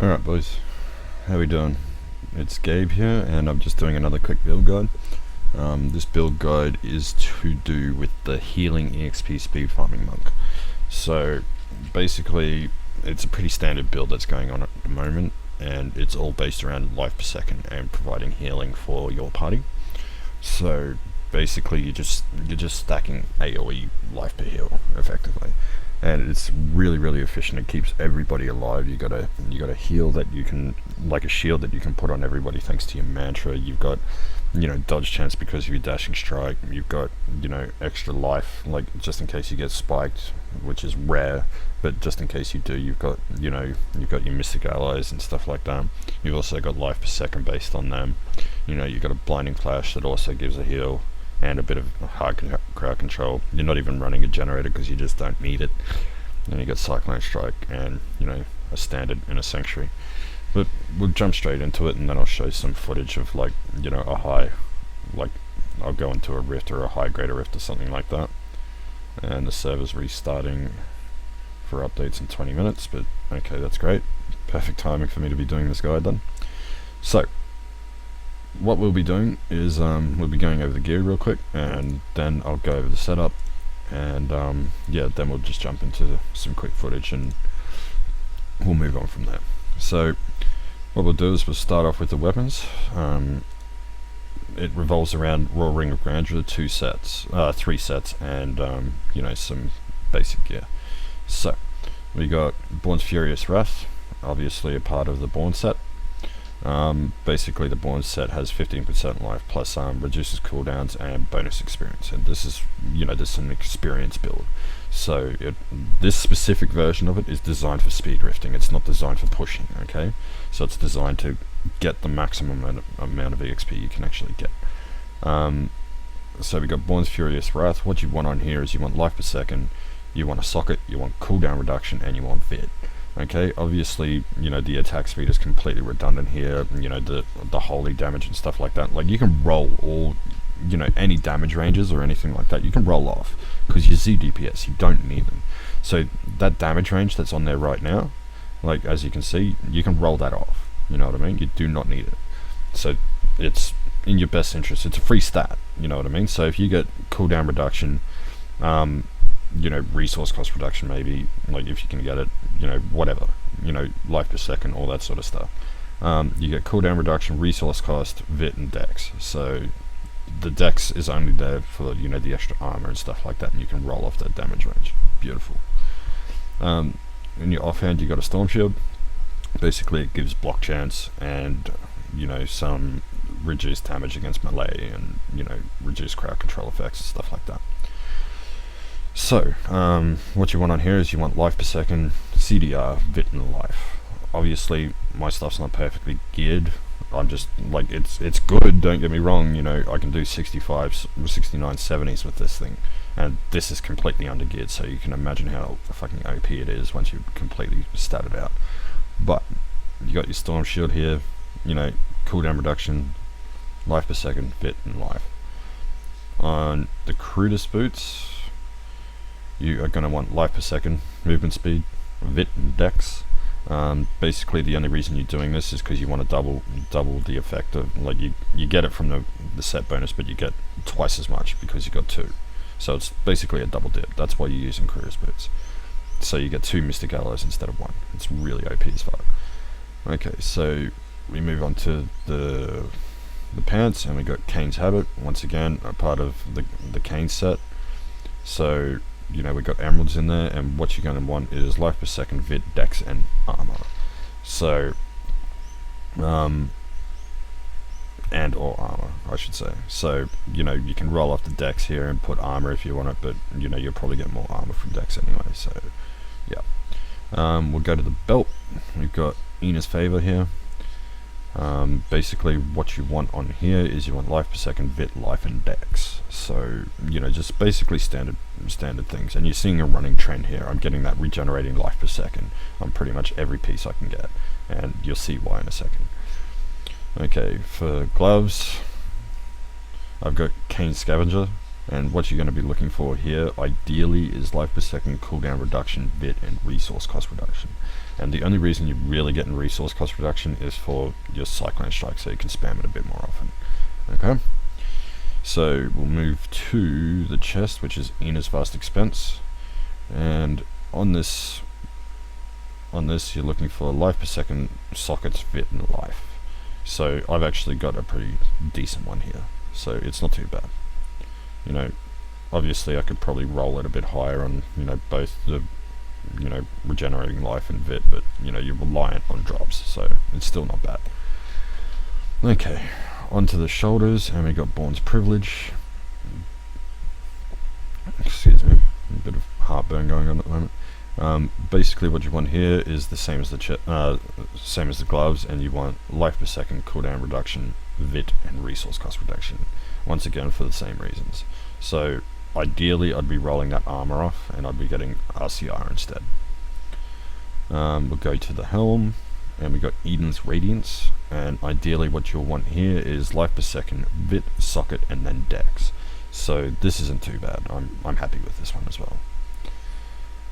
Alright boys, how we doing? It's Gabe here and I'm just doing another quick build guide. This build guide is to do with the healing EXP speed farming monk. So basically it's a pretty standard build that's going on at the moment, and it's all based around life per second and providing healing for your party. So basically you're just stacking AoE life per heal effectively, and it's really efficient. It keeps everybody alive. You got a heal that you can, like a shield that you can put on everybody thanks to your mantra. You've got, dodge chance because of your dashing strike. You've got, extra life, like just in case you get spiked, which is rare, but just in case you do, you've got your mystic allies and stuff like that. You've also got life per second based on them. You've got a blinding flash that also gives a heal and a bit of hard crowd control. You're not even running a generator because you just don't need it. And you got cyclone strike and a standard in a sanctuary. But we'll jump straight into it, and then I'll show some footage of a high, I'll go into a rift or a high greater rift or something like that. And the server's restarting for updates in 20 minutes, but okay, that's great. Perfect timing for me to be doing this guide then. So what we'll be doing is we'll be going over the gear real quick, and then I'll go over the setup, and then we'll just jump into some quick footage and we'll move on from there. So what we'll do is we'll start off with the weapons. It revolves around Royal Ring of Grandeur, 3 sets, and some basic gear. So we got Born's Furious Wrath, obviously a part of the Born set. Basically the Born set has 15% life plus reduces cooldowns and bonus experience, and this is this is an experience build. So this specific version of it is designed for speed rifting. It's not designed for pushing, okay? So it's designed to get the maximum amount of EXP you can actually get. So we got Born's Furious Wrath. What you want on here is you want life per second, you want a socket, you want cooldown reduction, and you want vid. Okay, obviously, the attack speed is completely redundant here. The holy damage and stuff like that. Like, you can roll all, any damage ranges or anything like that. You can roll off because your Zdps, you don't need them. So that damage range that's on there right now, like as you can see, you can roll that off. You know what I mean? You do not need it. So it's in your best interest. It's a free stat. You know what I mean? So if you get cooldown reduction, resource cost reduction, maybe, like if you can get it, whatever, life per second, all that sort of stuff. You get cooldown reduction, resource cost, vit, and dex. So the dex is only there for the extra armor and stuff like that, and you can roll off that damage range. Beautiful. In your offhand, you got a storm shield. Basically it gives block chance and some reduced damage against melee, and reduced crowd control effects and stuff like that. So, what you want on here is you want life per second, CDR, vit, and life. Obviously, my stuff's not perfectly geared. I'm just, it's good, don't get me wrong, I can do 65s, 69, 70s with this thing. And this is completely under geared, so you can imagine how fucking OP it is once you completely stat it out. But, you got your Storm Shield here, cooldown reduction, life per second, vit, and life. On the Crudus boots, you are going to want life per second, movement speed, vit, and dex. Basically the only reason you're doing this is because you want to double the effect of, you get it from the set bonus, but you get twice as much because you got 2. So it's basically a double dip. That's why you're using Crudus boots. So you get 2 mystic allies instead of 1. It's really OP as fuck. Okay, so we move on to the pants, and we got Kane's Habit, once again a part of the Kane set. So we got emeralds in there, and what you're going to want is life per second, vit, dex, and armor. So and or armor, I should say. So you can roll off the dex here and put armor if you want it, but you'll probably get more armor from dex anyway. So yeah, we'll go to the belt. We've got Ina's Favor here. Basically what you want on here is you want life per second, vit, life, and dex. So just basically standard things, and you're seeing a running trend here. I'm getting that regenerating life per second on pretty much every piece I can get, and you'll see why in a second. Okay, for gloves, I've got Kane Scavenger. And what you're going to be looking for here, ideally, is life per second, cooldown reduction, bit, and resource cost reduction. And the only reason you're really getting resource cost reduction is for your Cyclone Strike, so you can spam it a bit more often. Okay? So we'll move to the chest, which is Ina's Vast Expense. And on this, you're looking for life per second, sockets, vit, and life. So I've actually got a pretty decent one here, so it's not too bad. You know, obviously I could probably roll it a bit higher on, you know, both the, you know, regenerating life and vit, but, you know, you're reliant on drops, so it's still not bad. Okay, onto the shoulders, and we got Born's Privilege. Excuse me, a bit of heartburn going on at the moment. Basically what you want here is the same as the gloves, and you want life per second, cooldown reduction, vit, and resource cost reduction. Once again, for the same reasons. So ideally I'd be rolling that armor off, and I'd be getting RCR instead. We'll go to the helm, and we got Eden's Radiance, and ideally what you'll want here is life per second, vit, socket, and then dex. So this isn't too bad. I'm happy with this one as well.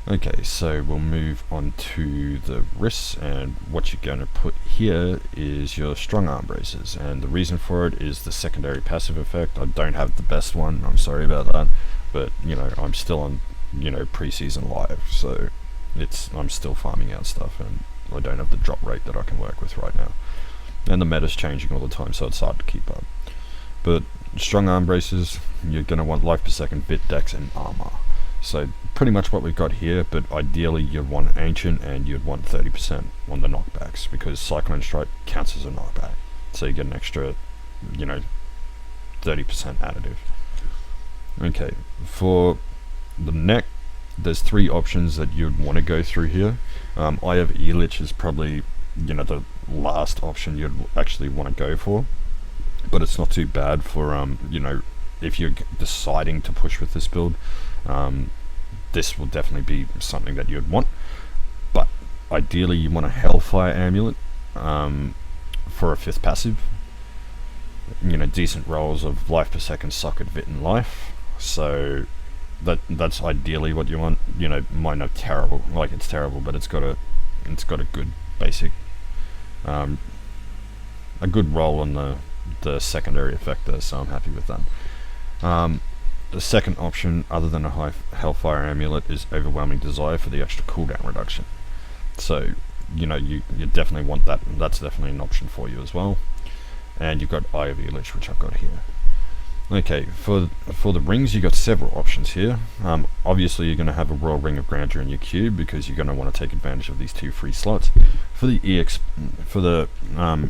Okay, so we'll move on to the wrists, and what you're going to put here is your strong arm braces, and the reason for it is the secondary passive effect. I don't have the best one, I'm sorry about that, but you know, I'm still on, you know, pre-season live, so I'm still farming out stuff, and I don't have the drop rate that I can work with right now, and the meta's changing all the time, so it's hard to keep up. But strong arm braces, you're going to want life per second, bit, dex, and armor. So pretty much what we've got here, but ideally you'd want ancient, and you'd want 30% on the knockbacks, because Cyclone Strike counts as a knockback, so you get an extra, you know, 30% additive. Okay, for the neck, there's 3 options that you'd want to go through here. I have E-Lich is probably, you know, the last option you'd actually want to go for, but it's not too bad for you know, if you're deciding to push with this build. This will definitely be something that you'd want, but ideally you want a Hellfire Amulet for a 5th passive. You know, decent rolls of life per second, socket, vit, and life. So that's ideally what you want. You know, might not terrible, like it's terrible, but it's got a good basic, a good roll on the secondary effect there, so I'm happy with that. The second option, other than a high Hellfire Amulet, is Overwhelming Desire for the extra cooldown reduction. So, you know, you definitely want that. That's definitely an option for you as well. And you've got Eye of E-Lich, which I've got here. Okay, for the rings, you've got several options here. Obviously, you're going to have a Royal Ring of Grandeur in your queue, because you're going to want to take advantage of these 2 free slots. For the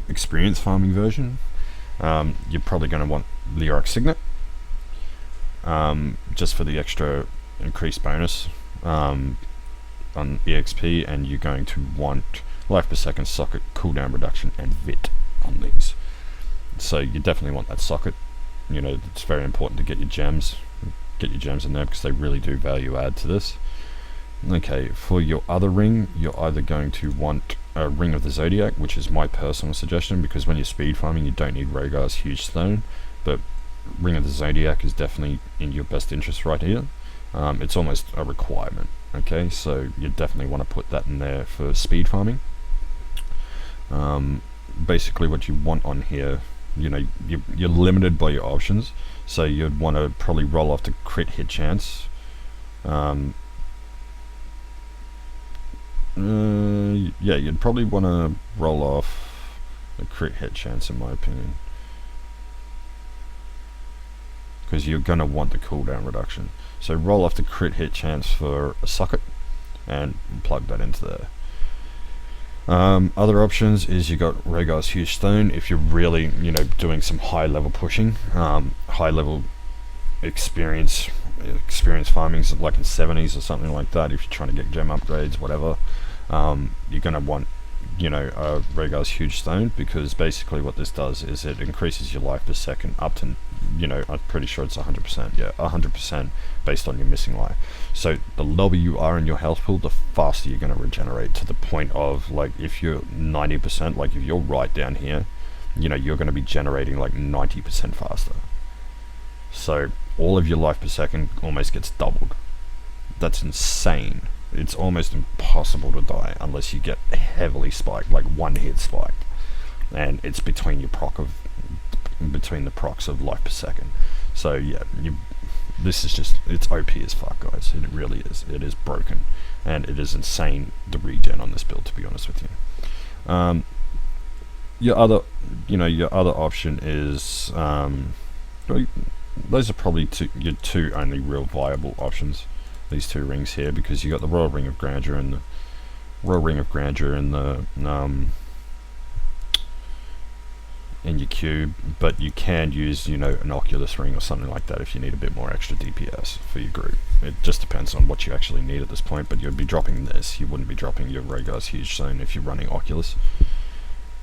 experience farming version, you're probably going to want Leoric Signet. Just for the extra increased bonus on EXP, and you're going to want life per second, socket, cooldown reduction, and vit on these. So you definitely want that socket. You know, it's very important to get your gems in there, because they really do value add to this. Okay, for your other ring, you're either going to want a Ring of the Zodiac, which is my personal suggestion, because when you're speed farming you don't need Rhaegar's Huge Stone, but Ring of the Zodiac is definitely in your best interest right here. It's almost a requirement. Okay, so you definitely want to put that in there for speed farming. Basically what you want on here, you know, you're limited by your options, so you'd want to probably roll off the crit hit chance. Yeah, you'd probably want to roll off a crit hit chance, in my opinion, because you're going to want the cooldown reduction. So roll off the crit hit chance for a socket and plug that into there. Other options is you got Rhaegar's Huge Stone if you're really, you know, doing some high level pushing, high level experience farming, like in 70s or something like that. If you're trying to get gem upgrades, whatever, you're going to want, you know, Rhaegar's Huge Stone, because basically what this does is it increases your life per second up to, you know, I'm pretty sure it's 100%, yeah, 100% based on your missing life. So the lower you are in your health pool, the faster you're going to regenerate, to the point of, like, if you're 90%, like if you're right down here, you know, you're going to be generating like 90% faster. So all of your life per second almost gets doubled. That's insane. It's almost impossible to die unless you get heavily spiked, like one hit spiked, and it's between the procs of life per second. So yeah, this is just, it's OP as fuck, guys. It really is. It is broken, and it is insane the regen on this build, to be honest with you. Your other option is those are probably your two only real viable options. These two rings here, because you got the Royal Ring of Grandeur and the Royal Ring of Grandeur in the in your cube, but you can use, you know, an Oculus ring or something like that if you need a bit more extra DPS for your group. It just depends on what you actually need at this point, but you'd be dropping this. You wouldn't be dropping your Rhaegar's Huge Zone if you're running Oculus.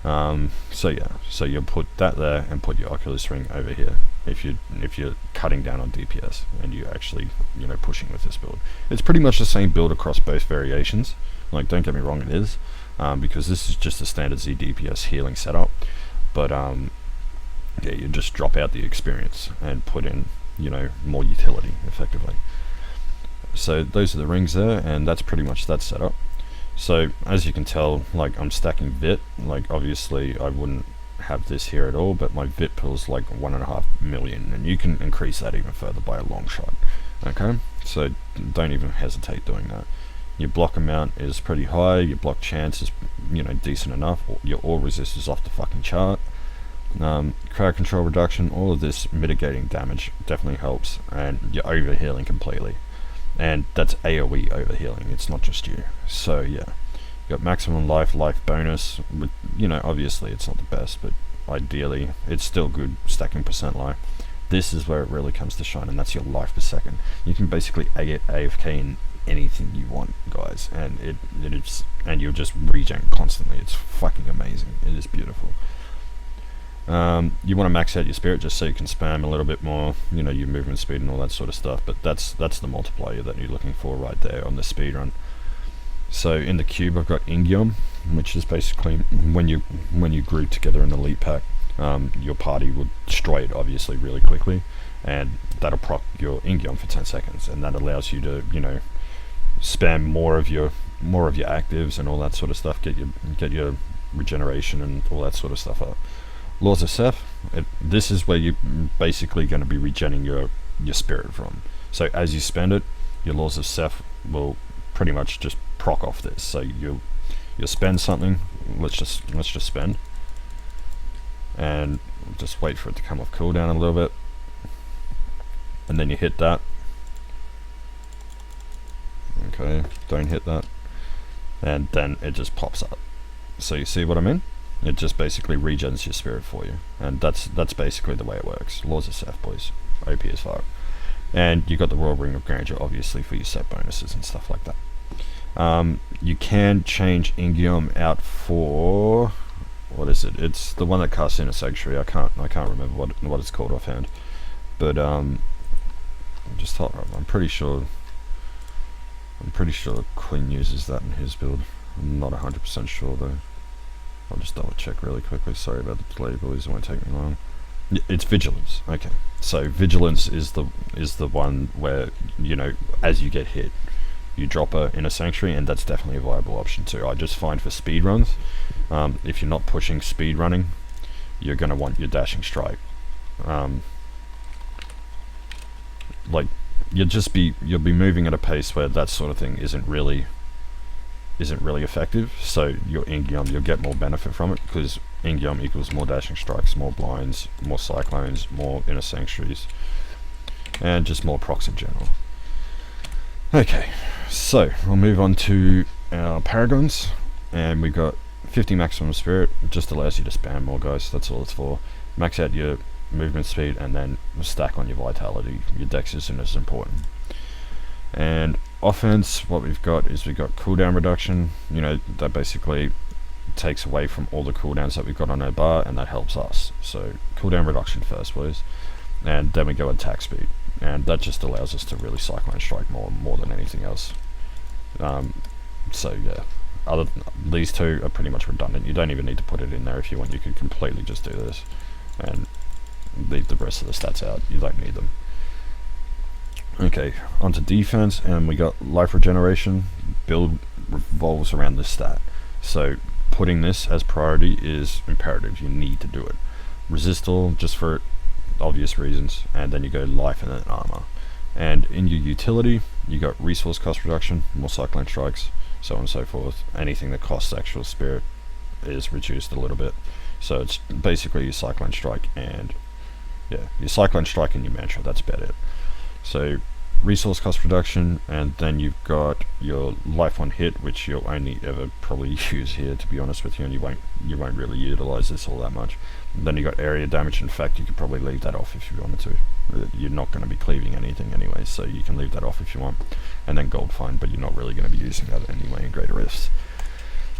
So yeah, so you'll put that there and put your Oculus ring over here if you're cutting down on DPS and you're actually, you know, pushing with this build. It's pretty much the same build across both variations. Like, don't get me wrong, it is, because this is just a standard ZDPS healing setup. But yeah, you just drop out the experience and put in, you know, more utility effectively. So those are the rings there, and that's pretty much that setup. So as you can tell, like, I'm stacking Vit. Like, obviously I wouldn't have this here at all, but my Vit pool's like 1.5 million, and you can increase that even further by a long shot. Okay, so don't even hesitate doing that. Your block amount is pretty high, your block chance is, you know, decent enough, your ore resist is off the fucking chart. Crowd control reduction, all of this mitigating damage definitely helps, and you're overhealing completely. And that's AoE overhealing, it's not just you. So yeah, you got maximum life bonus, but, you know, obviously it's not the best, but ideally it's still good stacking percent life. This is where it really comes to shine, and that's your life per second. You can basically AFK in anything you want, guys, and and you'll just regen constantly. It's fucking amazing. It is beautiful. You want to max out your spirit just so you can spam a little bit more, you know, your movement speed and all that sort of stuff, but that's the multiplier that you're looking for right there on the speed run. So in the cube I've got Ingium, which is basically when you group together in the elite pack, your party will destroy it obviously really quickly, and that'll proc your Ingium for 10 seconds, and that allows you to, you know, spam more of your actives and all that sort of stuff, get your regeneration and all that sort of stuff up. Laws of Seth, this is where you're basically going to be regenning your spirit from. So as you spend it, your Laws of Seth will pretty much just proc off this. So you'll spend something. Let's just spend, and just wait for it to come off cooldown a little bit, and then you hit that. Okay, don't hit that, and then it just pops up. So you see what I mean? It just basically regens your spirit for you, and that's basically the way it works. Laws of Seth, boys. OP as fuck. And you got the Royal Ring of Grandeur obviously for your set bonuses and stuff like that. You can change Ingium out for, what is it? It's the one that casts in a sanctuary. I can't remember what it's called offhand, but just hold on. I'm pretty sure Quinn uses that in his build. I'm not 100% sure though. I'll just double check really quickly. Sorry about the delay, boys. It won't take me long. It's Vigilance. Okay, so Vigilance is the one where, you know, as you get hit, you drop her in a sanctuary, and that's definitely a viable option too. I just find for speed runs, if you're not pushing speed running, you're gonna want your dashing strike. Like you'll be moving at a pace where that sort of thing isn't really effective. So your Ingium, you'll get more benefit from it, because Ingium equals more dashing strikes, more blinds, more cyclones, more inner sanctuaries, and just more procs in general. Okay, so we'll move on to our Paragons, and we got 50 maximum spirit. It just allows you to spam more, guys. That's all it's for. Max out your movement speed, and then stack on your vitality. Your dex isn't as important. And offense, what we've got is we've got cooldown reduction. You know, that basically takes away from all the cooldowns that we've got on our bar, and that helps us. So cooldown reduction first, please, and then we go attack speed, and that just allows us to really cyclone strike more than anything else. So yeah, these two are pretty much redundant. You don't even need to put it in there if you want. You could completely just do this and leave the rest of the stats out. You don't need them. Okay, onto defense, and we got life regeneration. Build revolves around this stat, so putting this as priority is imperative. You need to do it. Resist all, just for obvious reasons, and then you go life and then armor. And in your utility, you got resource cost reduction, more cyclone strikes, so on and so forth. Anything that costs actual spirit is reduced a little bit. So it's basically your cyclone strike and your cyclone strike and your mantra. That's about it. So resource cost reduction, and then you've got your life on hit, which you'll only ever probably use here, to be honest with you, and you won't really utilize this all that much. And then you got area damage. In fact, you could probably leave that off if you wanted to. You're not going to be cleaving anything anyway, so you can leave that off if you want. And then gold fine, but you're not really going to be using that anyway in greater rifts.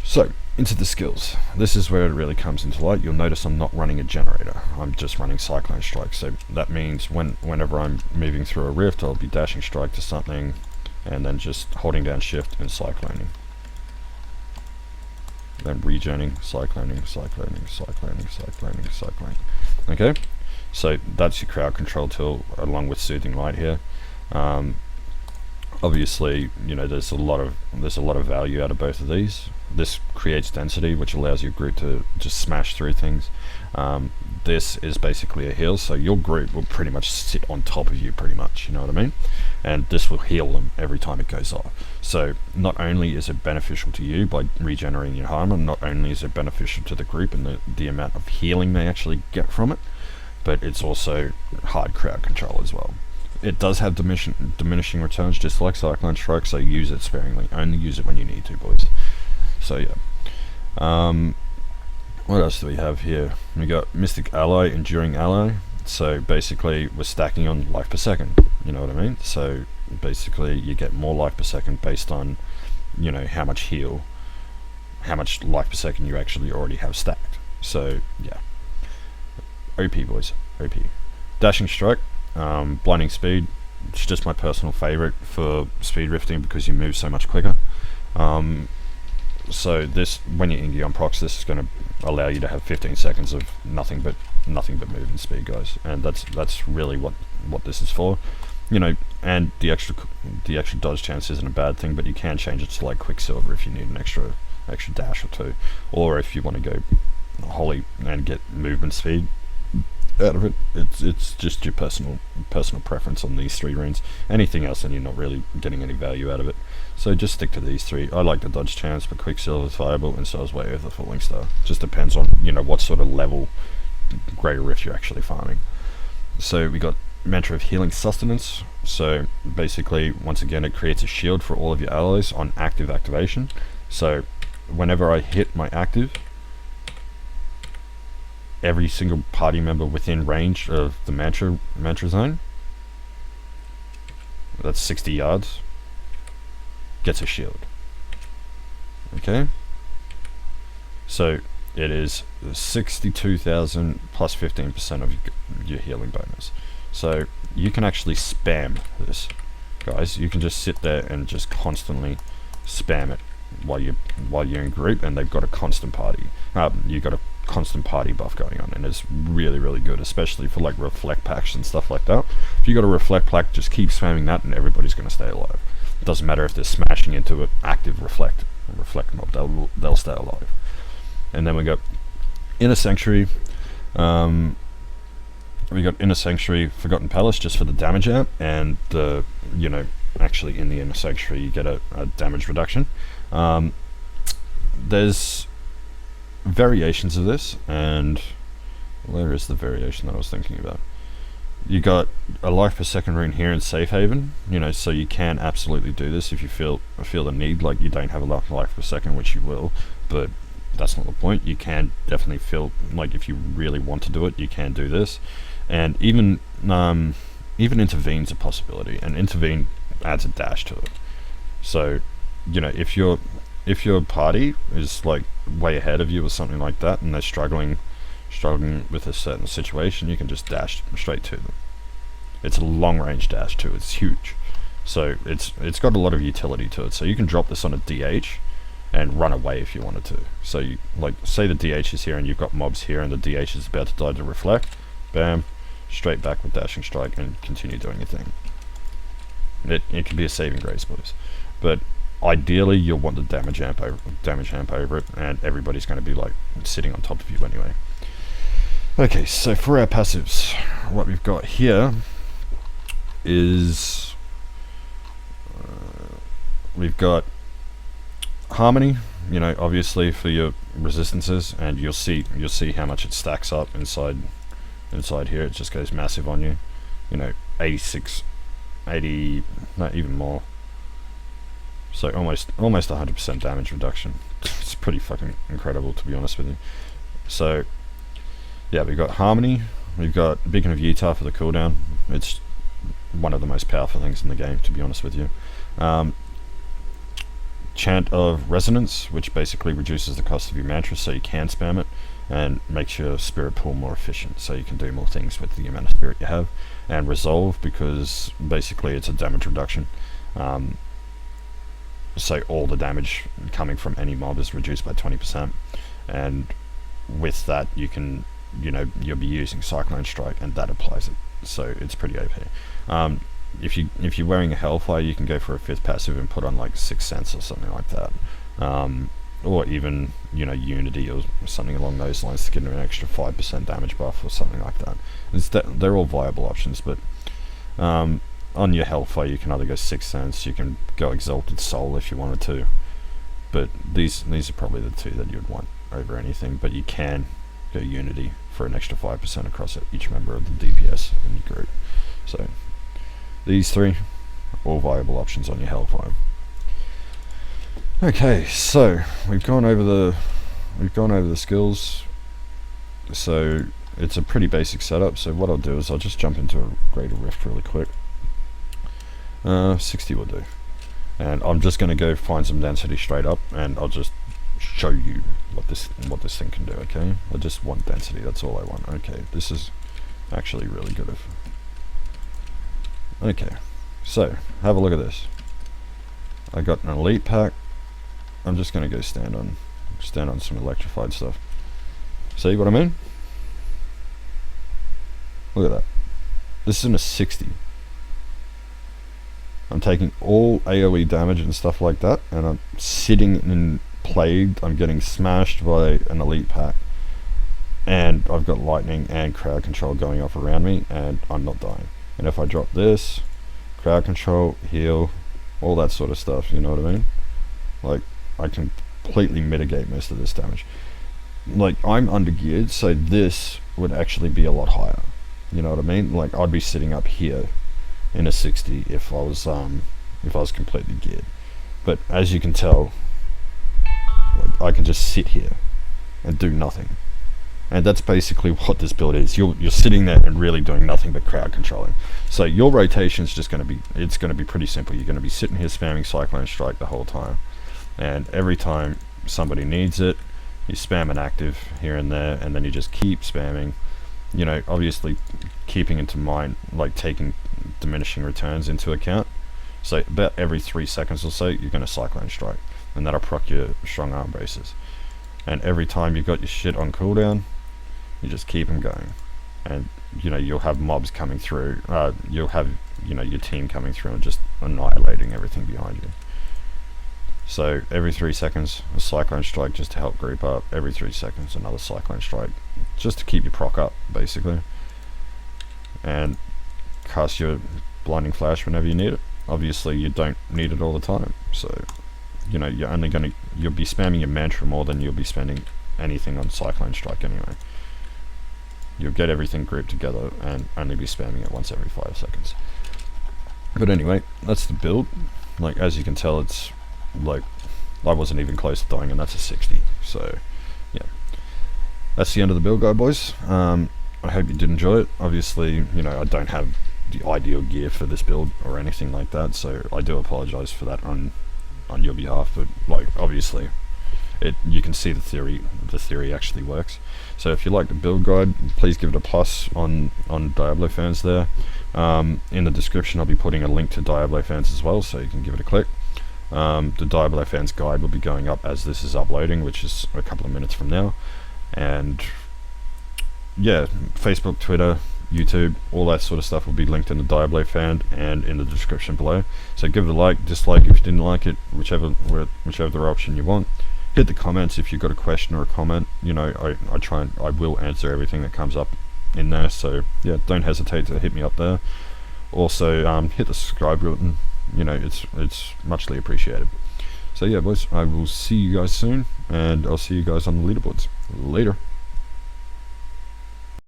So into the skills. This is where it really comes into light. You'll notice I'm not running a generator. I'm just running cyclone strike. So that means whenever I'm moving through a rift, I'll be dashing strike to something and then just holding down shift and cycloning. Then regening, cycloning, cycloning, cycloning, cycloning, cycloning. Okay? So that's your crowd control tool along with soothing light here. Obviously, you know, there's a lot of value out of both of these. This creates density, which allows your group to just smash through things. This is basically a heal, so your group will pretty much sit on top of you pretty much, you know what I mean? And this will heal them every time it goes off. So not only is it beneficial to you by regenerating your armor, not only is it beneficial to the group and the amount of healing they actually get from it, but it's also hard crowd control as well. It does have diminishing returns, just like Cyclone Strike, so use it sparingly. Only use it when you need to, boys. So yeah. What else do we have here? We got Mystic Ally, Enduring Ally. So basically, we're stacking on life per second. You know what I mean? So basically, you get more life per second based on, you know, how much life per second you actually already have stacked. So yeah. OP, boys. OP. Dashing Strike. Blinding Speed, it's just my personal favorite for speed rifting because you move so much quicker. So this, when you're Ingi on procs, this is going to allow you to have 15 seconds of nothing but movement speed, guys, and that's really what this is for, you know. And the extra dodge chance isn't a bad thing, but you can change it to like Quicksilver if you need an extra dash or two, or if you want to go holy and get movement speed out of it. It's just your personal preference on these three runes. Anything else and you're not really getting any value out of it, so just stick to these three. I like the dodge chance, but Quicksilver is viable, and so is Way of the Falling Star. Just depends on, you know, what sort of level greater rift you're actually farming. So we got Mantra of Healing Sustenance. So basically, once again, it creates a shield for all of your allies on active activation. So whenever I hit my active, every single party member within range of the mantra zone, that's 60 yards, gets a shield. Okay, so it is 62,000 plus 15% of your healing bonus. So you can actually spam this, guys. You can just sit there and just constantly spam it while you're in group, and they've got a constant party. You've got a constant party buff going on, and it's really, really good, especially for like reflect packs and stuff like that. If you got a reflect pack, just keep spamming that and everybody's going to stay alive. It doesn't matter if they're smashing into an active reflect mob, they'll stay alive. And then we got Inner Sanctuary. We got Inner Sanctuary, Forgotten Palace, just for the damage out, and the, you know, actually in the Inner Sanctuary you get a damage reduction. There's variations of this, and where is the variation that I was thinking about? You got a life per second rune here in Safe Haven, you know, so you can absolutely do this if you feel the need. Like, you don't have enough life per second, which you will, but that's not the point. You can definitely feel like if you really want to do it, you can do this. And even Intervene's a possibility, and Intervene adds a dash to it. So, you know, if your party is like way ahead of you or something like that, and they're struggling with a certain situation, you can just dash straight to them. It's a long range dash too. It's huge, so it's got a lot of utility to it. So you can drop this on a DH and run away if you wanted to. So you, like, say the DH is here and you've got mobs here, and the DH is about to die to reflect, bam, straight back with dashing strike and continue doing your thing. it can be a saving grace, boys. But ideally, you'll want the damage amp over it, and everybody's going to be like sitting on top of you anyway. Okay, so for our passives, what we've got here is we've got harmony, you know, obviously for your resistances, and you'll see how much it stacks up inside here. It just goes massive on you, you know, 86, 80, not even more. So almost 100% damage reduction. It's pretty fucking incredible, to be honest with you. So yeah, we've got harmony, we've got Beacon of Utah for the cooldown. It's one of the most powerful things in the game, to be honest with you. Chant of Resonance, which basically reduces the cost of your mantra so you can spam it, and makes your spirit pool more efficient so you can do more things with the amount of spirit you have. And Resolve, because basically it's a damage reduction. So all the damage coming from any mob is reduced by 20%, and with that you can, you know, you'll be using Cyclone Strike, and that applies it, so it's pretty OP. If you're wearing a Hellfire, you can go for a 5th passive and put on like 6th Sense or something like that, or even, you know, Unity or something along those lines to get an extra 5% damage buff or something like that. They're all viable options, but on your Hellfire you can either go 6th Sense, you can go Exalted Soul if you wanted to, but these are probably the two that you'd want over anything. But you can go Unity for an extra 5% across each member of the DPS in your group. So these three, all viable options on your Hellfire. Okay, so we've gone over the skills. So it's a pretty basic setup. So what I'll do is I'll just jump into a Greater Rift really quick. 60 will do, and I'm just going to go find some density straight up, and I'll just show you what this thing can do. Okay, I just want density, that's all I want. Okay, this is actually really good. Okay, so have a look at this. I got an elite pack. I'm just going to go stand on some electrified stuff. See what I mean? Look at that. This is in a 60. I'm taking all AoE damage and stuff like that, and I'm sitting in Plagued. I'm getting smashed by an elite pack, and I've got lightning and crowd control going off around me, and I'm not dying. And if I drop this, crowd control, heal, all that sort of stuff, you know what I mean? Like, I can completely mitigate most of this damage. Like, I'm undergeared, so this would actually be a lot higher, you know what I mean? Like, I'd be sitting up here in a 60 if I was completely geared. But as you can tell, like, I can just sit here and do nothing, and that's basically what this build is. You're sitting there and really doing nothing but crowd controlling. So your rotation is just going to be pretty simple. You're going to be sitting here spamming Cyclone Strike the whole time, and every time somebody needs it, you spam an active here and there, and then you just keep spamming. You know, obviously keeping into mind, like taking diminishing returns into account. So about every 3 seconds or so, you're going to Cyclone Strike, and that'll proc your strong arm braces. And every time you've got your shit on cooldown, you just keep them going. And, you know, you'll have mobs coming through, you'll have, you know, your team coming through and just annihilating everything behind you. So every 3 seconds, a Cyclone Strike just to help group up. Every 3 seconds, another Cyclone Strike, just to keep your proc up, basically. And cast your Blinding Flash whenever you need it. Obviously, you don't need it all the time, so, you know, you'll be spamming your mantra more than you'll be spending anything on Cyclone Strike anyway. You'll get everything grouped together and only be spamming it once every 5 seconds. But anyway, that's the build. Like, as you can tell, it's like, I wasn't even close to dying, and that's a 60. So yeah, that's the end of the build guide, boys. I hope you did enjoy it. Obviously, you know, I don't have the ideal gear for this build or anything like that, so I do apologize for that on your behalf. But like, obviously you can see the theory actually works. So if you like the build guide, please give it a plus on Diablo Fans there. In the description I'll be putting a link to Diablo Fans as well, so you can give it a click. The Diablo Fans guide will be going up as this is uploading, which is a couple of minutes from now. And yeah, Facebook, Twitter, YouTube, all that sort of stuff will be linked in the Diablo fan and in the description below. So give it a like, dislike if you didn't like it, whichever option you want. Hit the comments if you've got a question or a comment. You know, I will answer everything that comes up in there. So yeah, don't hesitate to hit me up there. Also, hit the subscribe button. You know, it's muchly appreciated. So yeah, boys, I will see you guys soon, and I'll see you guys on the leaderboards. Later.